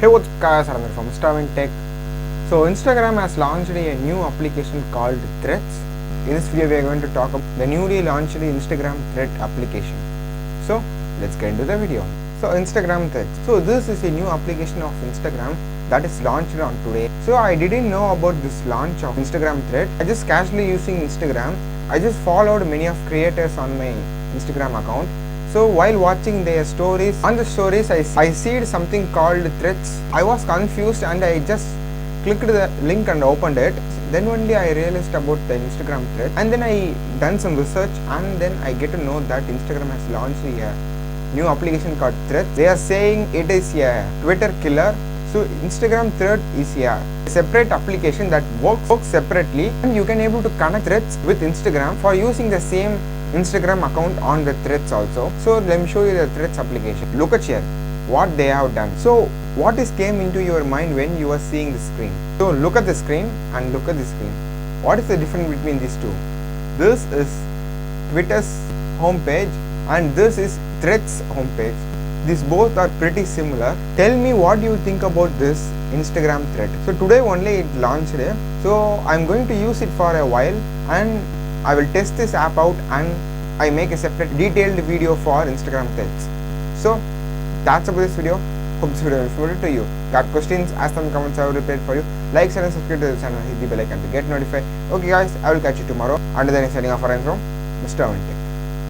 Hey, what's up guys, Aravind from Aravind Tech. So Instagram has launched a new application called Threads. In this video we are going to talk about the newly launched Instagram Thread application. So let's get into the video. So Instagram Threads. So this is a new application of Instagram that is launched on today. So I didn't know about this launch of Instagram Thread. I just casually using Instagram. I just followed many of creators on my Instagram account. So while watching their stories, on the stories I see something called Threads. I was confused and I just clicked the link and opened it. Then only I realized about the Instagram Thread, and then I done some research, and then I get to know that Instagram has launched a new application called Threads. They are saying it is a Twitter killer. So Instagram Thread is a separate application that works separately, and you can able to connect Threads with Instagram for using the same Instagram account on the Threads also. So let me show you the Threads application. Look at here what they have done. So what is came into your mind when you are seeing the screen? So look at the screen and look at the screen. What is the difference between these two? This is Twitter's homepage and this is Threads homepage. These both are pretty similar. Tell me what you think about this Instagram Thread. So today only it launched. So I'm going to use it for a while and I will test this app out and I make a separate detailed video for Instagram Threads. So that's about this video. Hope this video is useful to you. Got questions? Ask them in the comments. I will reply for you. Like, share and subscribe to the channel. Hit the bell icon to get notified. Okay guys, I will catch you tomorrow. Until then, signing off. Aravind from Mr. Aravind Tech.